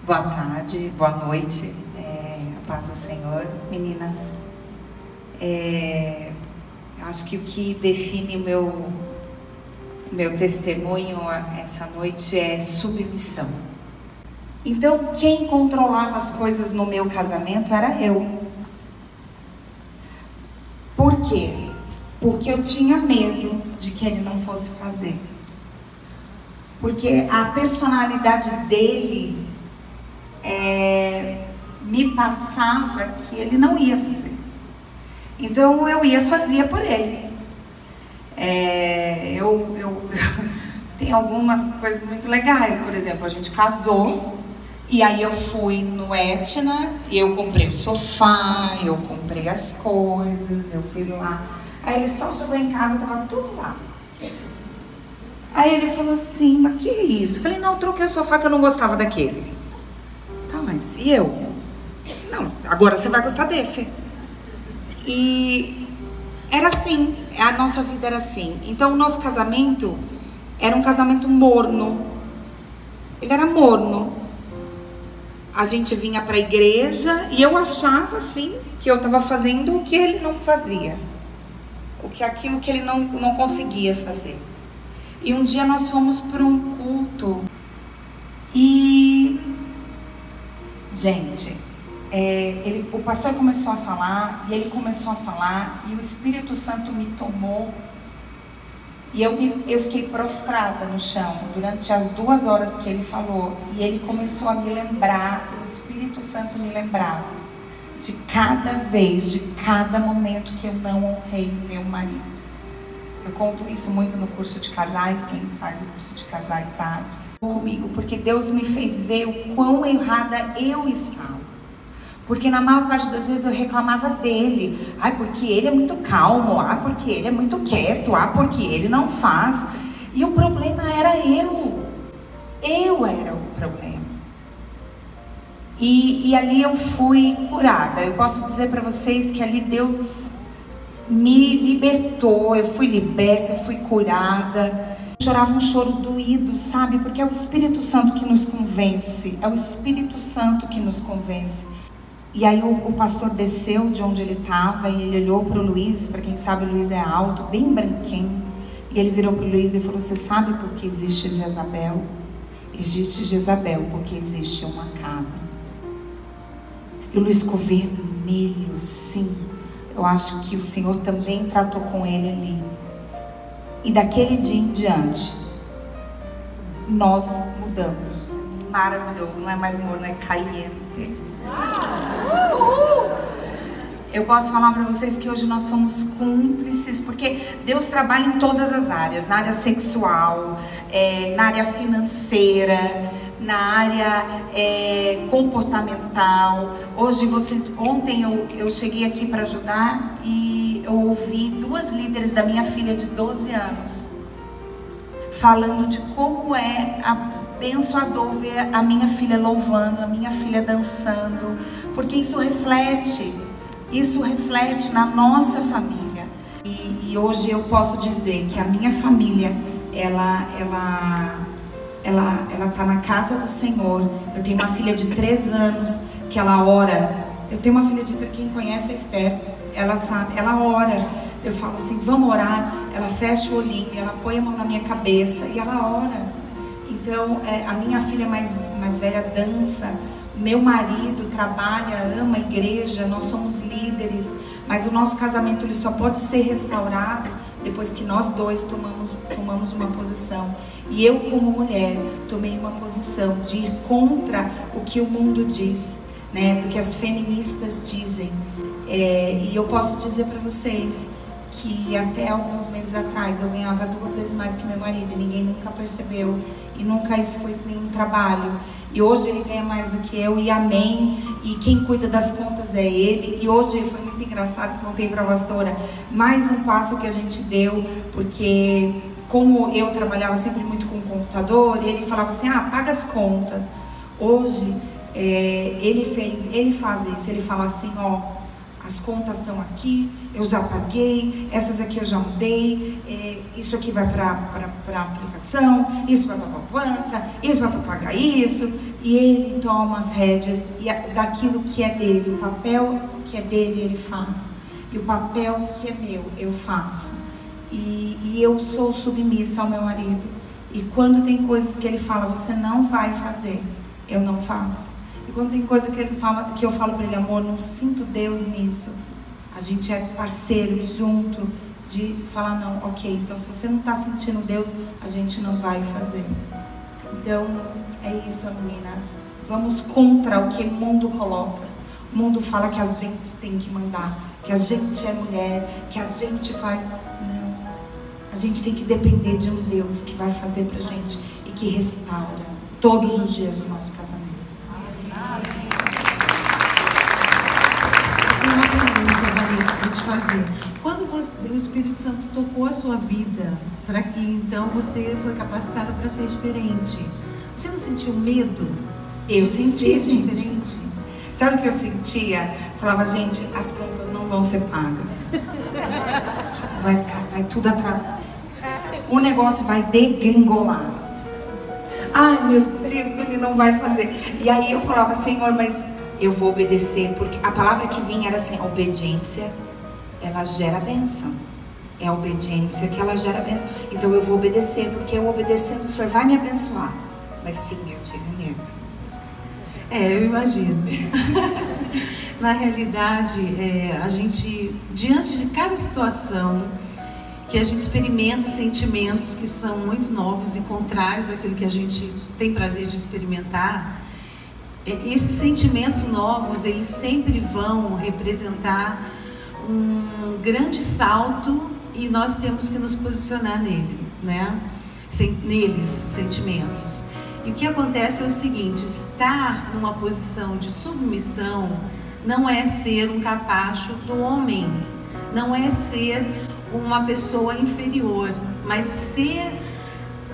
Boa tarde, boa noite, a paz do Senhor, meninas. Acho que o que define o meu testemunho essa noite é submissão. Então, quem controlava as coisas no meu casamento era eu. Por quê? Porque eu tinha medo de que ele não fosse fazer. Porque a personalidade dele me passava que ele não ia fazer. Então eu ia fazer por ele. Tem algumas coisas muito legais. Por exemplo, a gente casou e aí eu fui no Etna e eu comprei o sofá, eu comprei as coisas, eu fui lá. Aí ele só chegou em casa, tava tudo lá. Aí ele falou assim: mas que é isso? Eu falei: não, eu troquei o sofá que eu não gostava daquele. Tá, mas e eu? Não, agora você vai gostar desse. E era assim, a nossa vida era assim. Então o nosso casamento era um casamento morno. Ele era morno. A gente vinha para a igreja e eu achava assim que eu estava fazendo o que ele não fazia, aquilo que ele não conseguia fazer. E um dia nós fomos para um culto e, gente, o pastor começou a falar e ele começou a falar e o Espírito Santo me tomou e eu fiquei prostrada no chão durante as 2 horas que ele falou. E ele começou a me lembrar, o Espírito Santo me lembrava de cada vez, de cada momento que eu não honrei meu marido. Eu conto isso muito no curso de casais, quem faz o curso de casais sabe comigo, porque Deus me fez ver o quão errada eu estava. Porque na maior parte das vezes eu reclamava dele. Ai, porque ele é muito calmo. Ah, porque ele é muito quieto. Ah, porque ele não faz. E o problema era eu. Eu era o problema. E ali eu fui curada. Eu posso dizer para vocês que ali Deus me libertou. Eu fui liberta, eu fui curada. Eu chorava um choro doído, sabe? Porque é o Espírito Santo que nos convence. É o Espírito Santo que nos convence. E aí o pastor desceu de onde ele estava e ele olhou para o Luiz. Para quem sabe, o Luiz é alto, bem branquinho. E ele virou para o Luiz e falou: você sabe por que existe Jezabel? Existe Jezabel porque existe uma Acabe. E o Luiz ficou vermelho, sim. Eu acho que o Senhor também tratou com ele ali. E daquele dia em diante, nós mudamos. Maravilhoso, não é mais morno, é caliente. Eu posso falar para vocês que hoje nós somos cúmplices, porque Deus trabalha em todas as áreas, na área sexual, na área financeira, na área comportamental. Ontem eu cheguei aqui para ajudar e eu ouvi 2 líderes da minha filha de 12 anos falando de como é abençoador ver a minha filha louvando, a minha filha dançando, porque isso reflete na nossa família. E hoje eu posso dizer que a minha família, ela tá na casa do Senhor. Eu tenho uma filha de 3 anos que ela ora. Eu tenho uma filha de 3, quem conhece a Esther, ela sabe, ela ora. Eu falo assim, vamos orar. Ela fecha o olhinho, ela põe a mão na minha cabeça e ela ora. Então, a minha filha mais velha dança. Meu marido trabalha, ama a igreja, nós somos líderes, mas o nosso casamento ele só pode ser restaurado depois que nós dois tomamos uma posição. E eu, como mulher, tomei uma posição de ir contra o que o mundo diz, né, do que as feministas dizem. E eu posso dizer para vocês que até alguns meses atrás eu ganhava 2 vezes mais que meu marido e ninguém nunca percebeu, e nunca isso foi nenhum trabalho. E hoje ele ganha mais do que eu, e amém, e quem cuida das contas é ele. E hoje foi muito engraçado que eu contei para a pastora, mais um passo que a gente deu, porque como eu trabalhava sempre muito com o computador, ele falava assim, paga as contas. Hoje ele faz isso, ele fala assim, as contas estão aqui, eu já paguei, essas aqui eu já mudei, isso aqui vai para aplicação, isso vai para a poupança, isso vai para pagar isso. E ele toma as rédeas daquilo que é dele, o papel que é dele ele faz, e o papel que é meu eu faço. E eu sou submissa ao meu marido, e quando tem coisas que ele fala, você não vai fazer, eu não faço. E quando tem coisa que ele fala, que eu falo para ele, amor, não sinto Deus nisso, a gente é parceiro e junto de falar, não, ok, então se você não está sentindo Deus, a gente não vai fazer. Então, é isso, meninas. Vamos contra o que o mundo coloca. O mundo fala que a gente tem que mandar, que a gente é mulher, que a gente faz. Não. A gente tem que depender de um Deus que vai fazer pra gente e que restaura todos os dias o nosso casamento. Eu tenho uma pergunta, Vanessa, para te fazer. Quando o Espírito Santo tocou a sua vida, para que então você foi capacitada para ser diferente, você não sentiu medo? Eu senti, gente. Diferente? Sabe o que eu sentia? Falava, gente, as contas não vão ser pagas. Vai tudo atrasado. O negócio vai degringolar. Ai, meu Deus, ele não vai fazer. E aí eu falava, Senhor, mas eu vou obedecer, porque a palavra que vinha era assim, a obediência, ela gera bênção. É a obediência que ela gera bênção. Então eu vou obedecer, porque eu obedecendo, o Senhor vai me abençoar. Mas sim, eu tive medo. Eu imagino. Na realidade, a gente, diante de cada situação, que a gente experimenta sentimentos que são muito novos e contrários àquilo que a gente tem prazer de experimentar, esses sentimentos novos, eles sempre vão representar um grande salto e nós temos que nos posicionar nele, né? Neles, sentimentos. E o que acontece é o seguinte, estar numa posição de submissão não é ser um capacho do homem, não é ser uma pessoa inferior, mas ser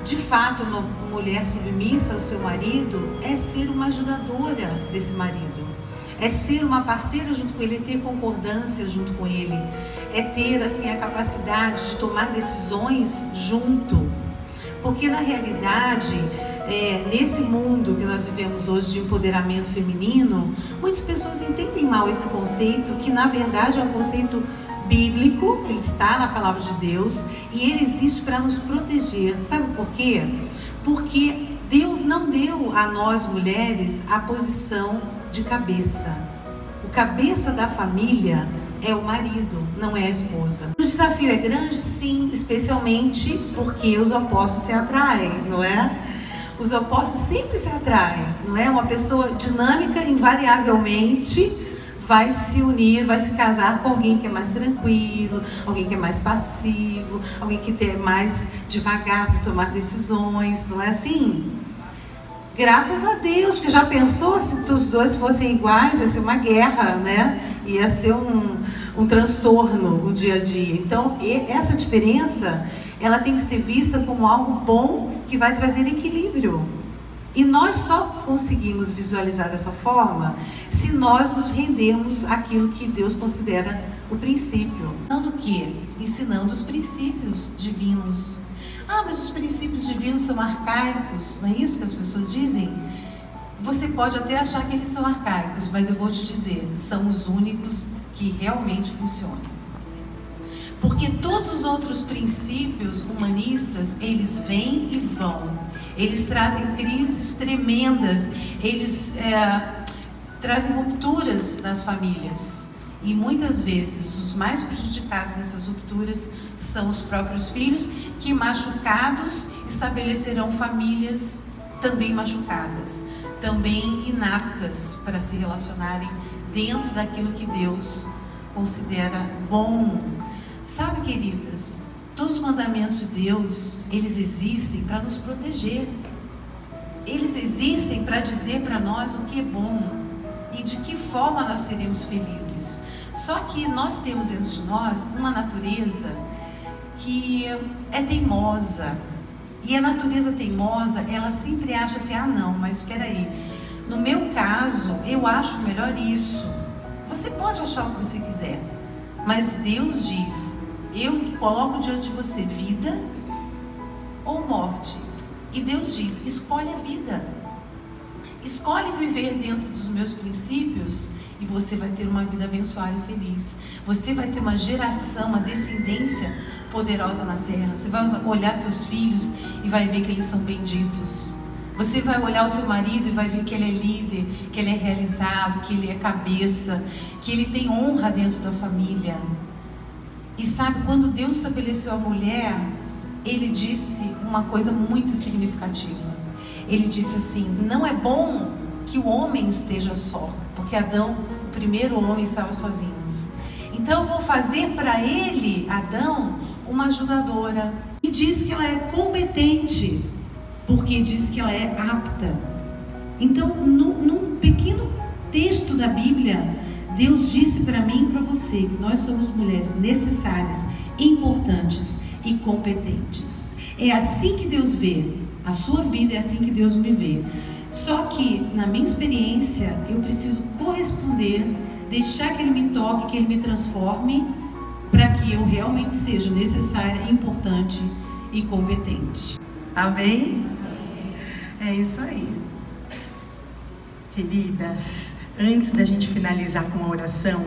de fato uma mulher submissa ao seu marido é ser uma ajudadora desse marido, é ser uma parceira junto com ele, é ter concordância junto com ele, é ter assim a capacidade de tomar decisões junto, porque na realidade nesse mundo que nós vivemos hoje de empoderamento feminino, muitas pessoas entendem mal esse conceito, que na verdade é um conceito bíblico, ele está na palavra de Deus e ele existe para nos proteger. Sabe por quê? Porque Deus não deu a nós mulheres a posição de cabeça. O cabeça da família é o marido, não é a esposa. O desafio é grande, sim, especialmente porque os opostos se atraem, não é? Os opostos sempre se atraem, não é? Uma pessoa dinâmica, invariavelmente, vai se unir, vai se casar com alguém que é mais tranquilo, alguém que é mais passivo, alguém que é mais devagar para tomar decisões, não é assim? Graças a Deus, porque já pensou se os dois fossem iguais, ia ser uma guerra, né? Ia ser um transtorno o dia a dia. Então, essa diferença, ela tem que ser vista como algo bom que vai trazer equilíbrio. E nós só conseguimos visualizar dessa forma se nós nos rendermos àquilo que Deus considera o princípio. Ensinando o quê? Ensinando os princípios divinos. Ah, mas os princípios divinos são arcaicos, não é isso que as pessoas dizem? Você pode até achar que eles são arcaicos, mas eu vou te dizer, são os únicos que realmente funcionam. Porque todos os outros princípios humanistas, eles vêm e vão. Eles trazem crises tremendas, eles trazem rupturas nas famílias. E muitas vezes os mais prejudicados nessas rupturas são os próprios filhos, que machucados estabelecerão famílias também machucadas, também inaptas para se relacionarem dentro daquilo que Deus considera bom. Sabe, queridas, todos os mandamentos de Deus, eles existem para nos proteger. Eles existem para dizer para nós o que é bom e de que forma nós seremos felizes. Só que nós temos dentro de nós uma natureza que é teimosa. E a natureza teimosa, ela sempre acha assim, ah não, mas espera aí, no meu caso, eu acho melhor isso. Você pode achar o que você quiser, mas Deus diz, eu coloco diante de você vida ou morte. E Deus diz, escolhe a vida. Escolhe viver dentro dos meus princípios e você vai ter uma vida abençoada e feliz. Você vai ter uma geração, uma descendência poderosa na terra. Você vai olhar seus filhos e vai ver que eles são benditos. Você vai olhar o seu marido e vai ver que ele é líder, que ele é realizado, que ele é cabeça, que ele tem honra dentro da família. E sabe, quando Deus estabeleceu a mulher, Ele disse uma coisa muito significativa. Ele disse assim, não é bom que o homem esteja só, porque Adão, o primeiro homem, estava sozinho. Então eu vou fazer para ele, Adão, uma ajudadora. E diz que ela é competente, porque diz que ela é apta. Então, num pequeno texto da Bíblia, Deus disse para mim e para você que nós somos mulheres necessárias, importantes e competentes. É assim que Deus vê a sua vida, é assim que Deus me vê. Só que, na minha experiência, eu preciso corresponder, deixar que Ele me toque, que Ele me transforme, para que eu realmente seja necessária, importante e competente. Amém? É isso aí. Queridas, antes da gente finalizar com a oração,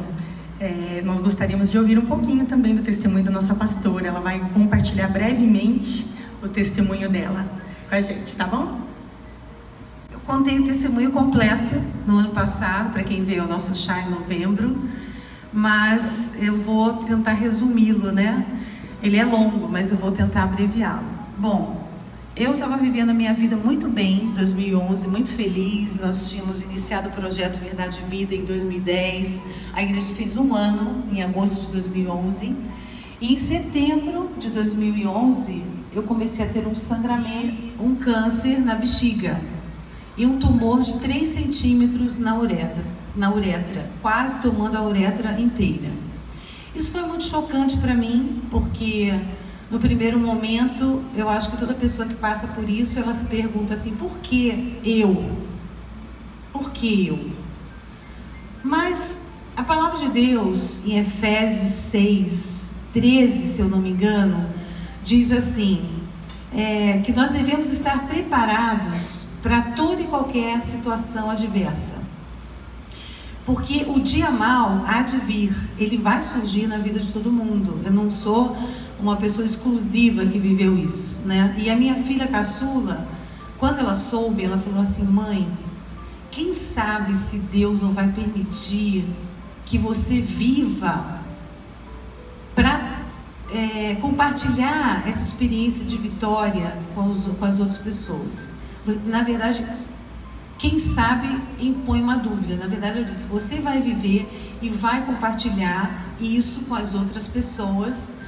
nós gostaríamos de ouvir um pouquinho também do testemunho da nossa pastora. Ela vai compartilhar brevemente o testemunho dela com a gente, tá bom? Eu contei o testemunho completo no ano passado, para quem veio ao nosso chá em novembro, mas eu vou tentar resumi-lo, né? Ele é longo, mas eu vou tentar abreviá-lo. Bom, eu estava vivendo a minha vida muito bem em 2011, muito feliz. Nós tínhamos iniciado o projeto Verdade e Vida em 2010. A igreja fez 1 ano, em agosto de 2011. E em setembro de 2011, eu comecei a ter um sangramento, um câncer na bexiga e um tumor de 3 centímetros na uretra, quase tomando a uretra inteira. Isso foi muito chocante para mim, porque no primeiro momento, eu acho que toda pessoa que passa por isso, ela se pergunta assim, por que eu? Por que eu? Mas a palavra de Deus, em Efésios 6, 13, se eu não me engano, diz assim, que nós devemos estar preparados para toda e qualquer situação adversa. Porque o dia mau há de vir, ele vai surgir na vida de todo mundo. Eu não sou uma pessoa exclusiva que viveu isso, né? E a minha filha caçula, quando ela soube, ela falou assim, mãe, quem sabe se Deus não vai permitir que você viva para compartilhar essa experiência de vitória com as outras pessoas. Na verdade, quem sabe impõe uma dúvida. Na verdade, eu disse, você vai viver e vai compartilhar isso com as outras pessoas,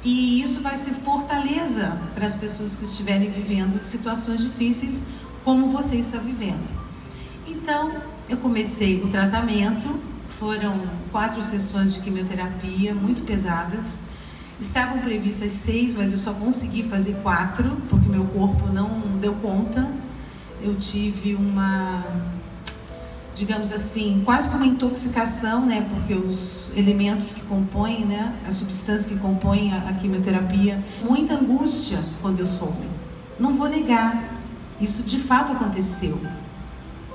e isso vai ser fortaleza para as pessoas que estiverem vivendo situações difíceis como você está vivendo. Então, eu comecei o tratamento, foram 4 sessões de quimioterapia, muito pesadas. Estavam previstas 6, mas eu só consegui fazer 4, porque meu corpo não deu conta. Eu tive uma, digamos assim, quase que uma intoxicação, né? Porque os elementos que compõem, né? As substâncias que compõem a quimioterapia. Muita angústia quando eu soube. Não vou negar, isso de fato aconteceu.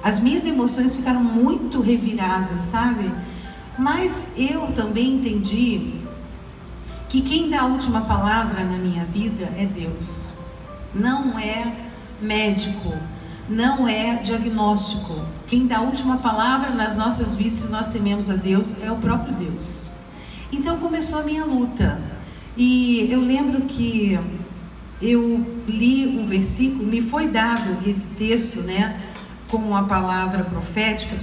As minhas emoções ficaram muito reviradas, sabe? Mas eu também entendi que quem dá a última palavra na minha vida é Deus. Não é médico, não é diagnóstico. Quem dá a última palavra nas nossas vidas, se nós tememos a Deus, é o próprio Deus. Então começou a minha luta. E eu lembro que eu li um versículo, me foi dado esse texto, né, com a palavra profética,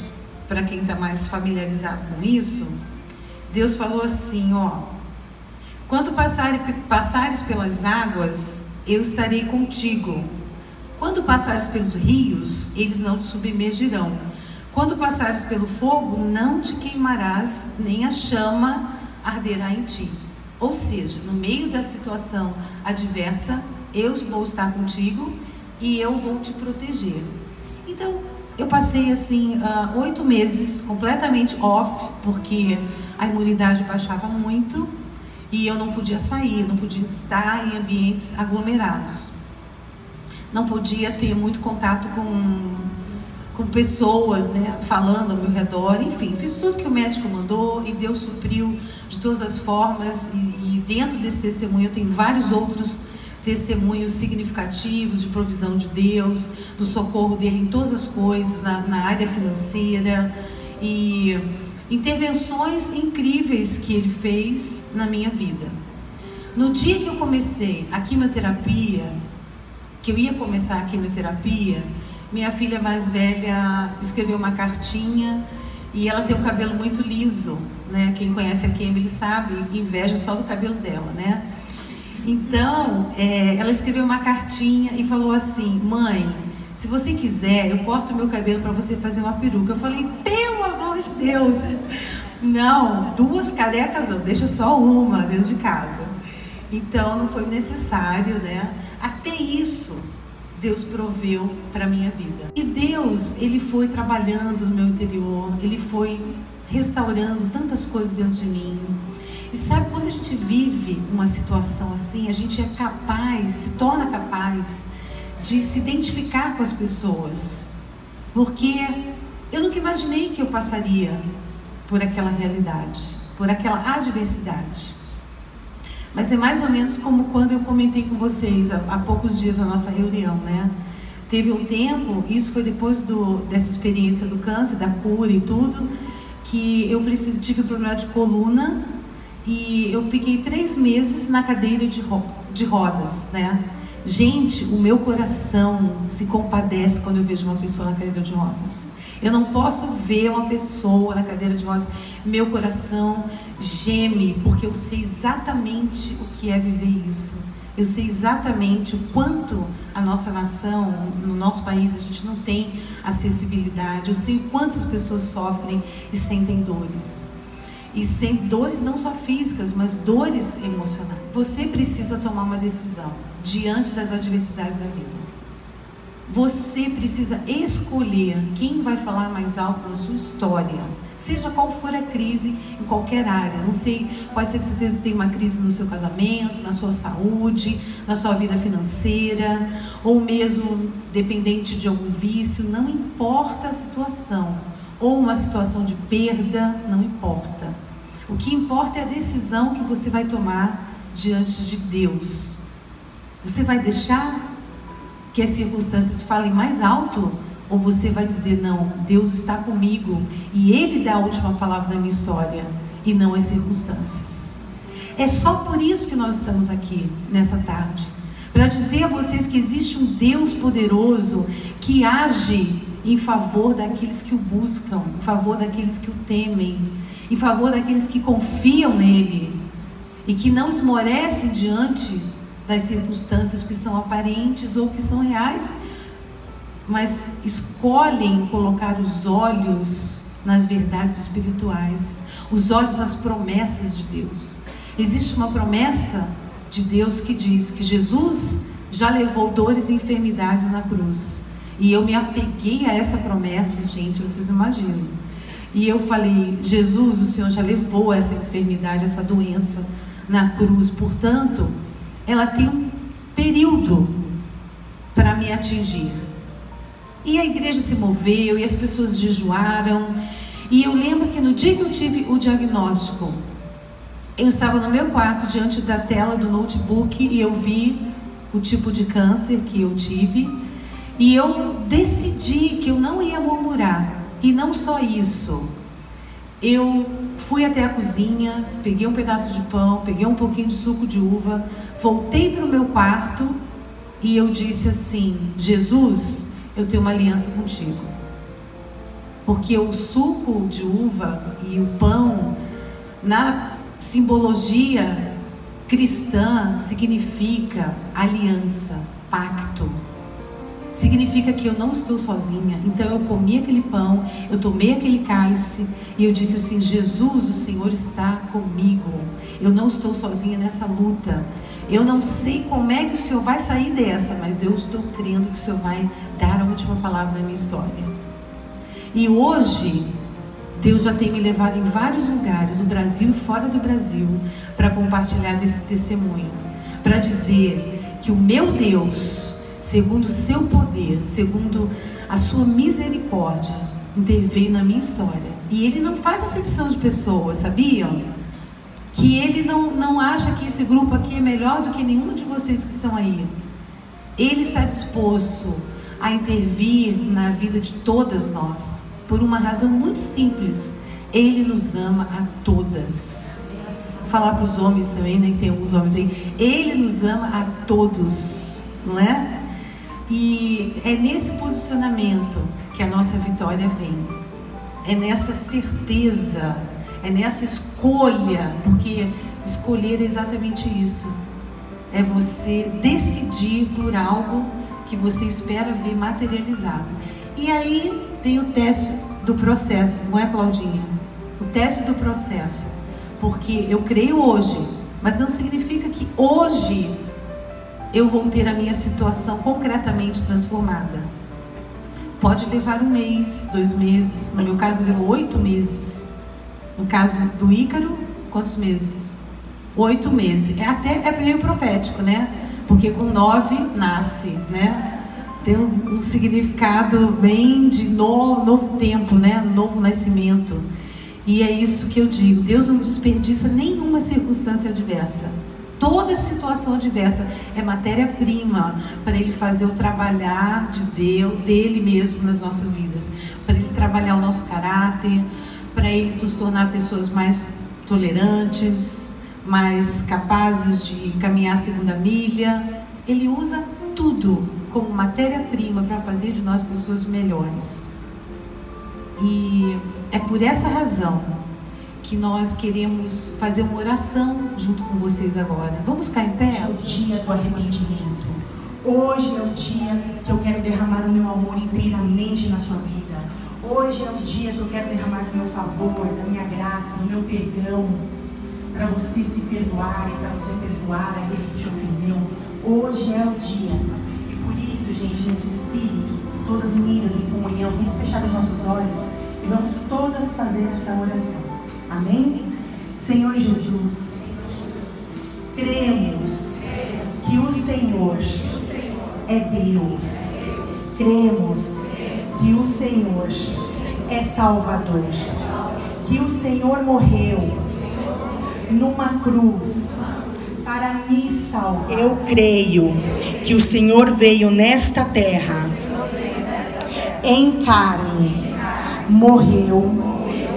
para quem está mais familiarizado com isso. Deus falou assim, ó: quando passares pelas águas, eu estarei contigo. Quando passares pelos rios, eles não te submergirão. Quando passares pelo fogo, não te queimarás, nem a chama arderá em ti. Ou seja, no meio da situação adversa, eu vou estar contigo e eu vou te proteger. Então, eu passei assim 8 meses completamente off, porque a imunidade baixava muito. E eu não podia sair, eu não podia estar em ambientes aglomerados. Não podia ter muito contato com pessoas, né, falando ao meu redor. Enfim, fiz tudo que o médico mandou e Deus supriu de todas as formas. E dentro desse testemunho eu tenho vários outros testemunhos significativos de provisão de Deus, do socorro dele em todas as coisas, na área financeira. E intervenções incríveis que ele fez na minha vida. No dia que eu comecei a quimioterapia, que eu ia começar a quimioterapia, minha filha mais velha escreveu uma cartinha, e ela tem um cabelo muito liso, né? Quem conhece a Emily sabe, inveja só do cabelo dela, né? Então, ela escreveu uma cartinha e falou assim: mãe, se você quiser, eu corto meu cabelo para você fazer uma peruca. Eu falei, pelo amor de Deus, não, 2 carecas não, deixa só uma dentro de casa. Então não foi necessário, né? Até isso Deus proveu para a minha vida. E Deus, Ele foi trabalhando no meu interior, Ele foi restaurando tantas coisas dentro de mim. E sabe, quando a gente vive uma situação assim, a gente é capaz, se torna capaz de se identificar com as pessoas, porque eu nunca imaginei que eu passaria por aquela realidade, por aquela adversidade. Mas é mais ou menos como quando eu comentei com vocês há poucos dias na nossa reunião, né? Teve um tempo, isso foi depois dessa experiência do câncer, da cura e tudo, que eu tive problema de coluna e eu fiquei 3 meses na cadeira de rodas, né? Gente, o meu coração se compadece quando eu vejo uma pessoa na cadeira de rodas. Eu não posso ver uma pessoa na cadeira de rodas. Meu coração geme, porque eu sei exatamente o que é viver isso. Eu sei exatamente o quanto a nossa nação, no nosso país, a gente não tem acessibilidade. Eu sei quantas pessoas sofrem e sentem dores. E sem dores não só físicas, mas dores emocionais. Você precisa tomar uma decisão diante das adversidades da vida. Você precisa escolher quem vai falar mais alto na sua história, seja qual for a crise, em qualquer área. Não sei, pode ser que você tenha uma crise no seu casamento, na sua saúde, na sua vida financeira, ou mesmo dependente de algum vício. Não importa a situação, ou uma situação de perda, não importa. O que importa é a decisão que você vai tomar diante de Deus. Você vai deixar que as circunstâncias falem mais alto? Ou você vai dizer, não, Deus está comigo e Ele dá a última palavra na minha história e não as circunstâncias? É só por isso que nós estamos aqui nessa tarde, para dizer a vocês que existe um Deus poderoso que age em favor daqueles que o buscam, em favor daqueles que o temem, em favor daqueles que confiam nele e que não esmorecem diante das circunstâncias que são aparentes ou que são reais, mas escolhem colocar os olhos nas verdades espirituais, os olhos nas promessas de Deus. Existe uma promessa de Deus que diz que Jesus já levou dores e enfermidades na cruz. E eu me apeguei a essa promessa, gente, vocês não imaginam. E eu falei, Jesus, o Senhor já levou essa enfermidade, essa doença na cruz. Portanto, ela tem um período para me atingir. E a igreja se moveu, e as pessoas jejuaram. E eu lembro que no dia que eu tive o diagnóstico, eu estava no meu quarto, diante da tela do notebook, e eu vi o tipo de câncer que eu tive. E eu decidi que eu não ia murmurar. E não só isso. Eu fui até a cozinha, peguei um pedaço de pão, peguei um pouquinho de suco de uva, voltei para o meu quarto e eu disse assim: Jesus, eu tenho uma aliança contigo. Porque o suco de uva e o pão, na simbologia cristã, significa aliança, pacto. Significa que eu não estou sozinha. Então eu comi aquele pão, eu tomei aquele cálice e eu disse assim: Jesus, o Senhor está comigo. Eu não estou sozinha nessa luta. Eu não sei como é que o Senhor vai sair dessa, mas eu estou crendo que o Senhor vai dar a última palavra na minha história. E hoje, Deus já tem me levado em vários lugares, no Brasil e fora do Brasil, para compartilhar desse testemunho. Para dizer que o meu Deus, segundo o seu poder, segundo a sua misericórdia, interveio na minha história. E Ele não faz acepção de pessoas, sabiam? Que Ele não acha que esse grupo aqui é melhor do que nenhum de vocês que estão aí. Ele está disposto a intervir na vida de todas nós, por uma razão muito simples: Ele nos ama a todas. Vou falar para os homens também, nem tem alguns homens aí. Ele nos ama a todos, não é? E é nesse posicionamento que a nossa vitória vem. É nessa certeza, é nessa escolha, porque escolher é exatamente isso. É você decidir por algo que você espera ver materializado. E aí tem o teste do processo, não é, Claudinha? O teste do processo. Porque eu creio hoje, mas não significa que hoje eu vou ter a minha situação concretamente transformada. Pode levar 1 mês, 2 meses. No meu caso, levou 8 meses. No caso do Ícaro, quantos meses? 8 meses. É meio profético, né? Porque com 9 nasce, né? Tem um significado bem de novo tempo, né? Novo nascimento. E é isso que eu digo. Deus não desperdiça nenhuma circunstância adversa. Toda situação adversa é matéria-prima para Ele fazer o trabalhar de Deus, dele mesmo nas nossas vidas. Para Ele trabalhar o nosso caráter, para Ele nos tornar pessoas mais tolerantes, mais capazes de caminhar a segunda milha. Ele usa tudo como matéria-prima para fazer de nós pessoas melhores. E é por essa razão que nós queremos fazer uma oração junto com vocês agora. Vamos ficar em pé? É o dia do arrependimento. Hoje é o dia que eu quero derramar o meu amor inteiramente na sua vida. Hoje é o dia que eu quero derramar do meu favor, da minha graça, do meu perdão, para você se perdoar e para você perdoar aquele que te ofendeu. Hoje é o dia. E por isso, gente, nesse espírito, todas unidas em comunhão, vamos fechar os nossos olhos e vamos todas fazer essa oração. Amém? Senhor Jesus, cremos que o Senhor é Deus. Cremos que o Senhor é Salvador. Que o Senhor morreu numa cruz para me salvar. Eu creio que o Senhor veio nesta terra em carne, morreu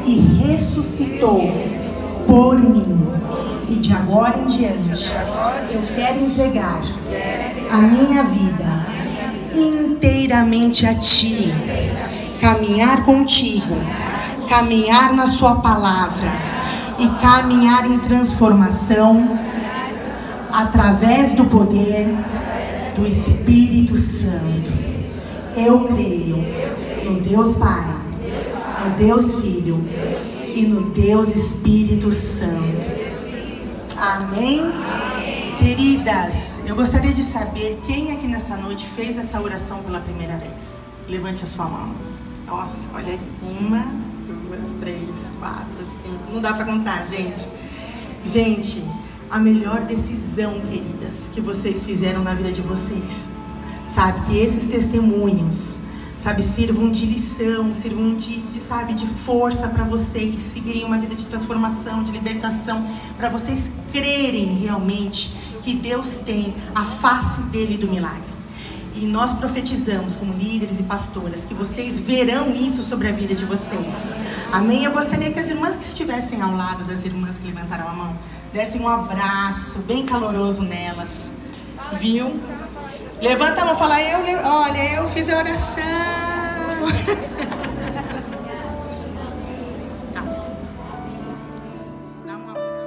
e ressuscitou por mim. E de agora em diante eu quero entregar a minha vida inteiramente a Ti. caminhar contigo, caminhar na sua palavra e caminhar em transformação através do poder do Espírito Santo. Eu creio no Deus Pai, no Deus Filho e no Deus Espírito Santo. Amém? Queridas, eu gostaria de saber quem aqui nessa noite fez essa oração pela primeira vez. Levante a sua mão. Nossa, olha aí. 1, 2, 3, 4, 5. Não dá pra contar, gente. Gente, a melhor decisão, queridas, que vocês fizeram na vida de vocês. Sabe, que esses testemunhos, sabe, sirvam de lição, sirvam de força para vocês seguirem uma vida de transformação, de libertação, para vocês crerem realmente que Deus tem a face dele do milagre. E nós profetizamos como líderes e pastoras que vocês verão isso sobre a vida de vocês. Amém? Eu gostaria que as irmãs que estivessem ao lado das irmãs que levantaram a mão, dessem um abraço bem caloroso nelas. Viu? Levanta a mão e fala, olha, eu fiz a oração. Tá. Dá um abraço.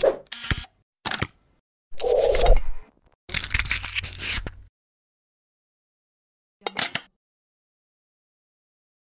you.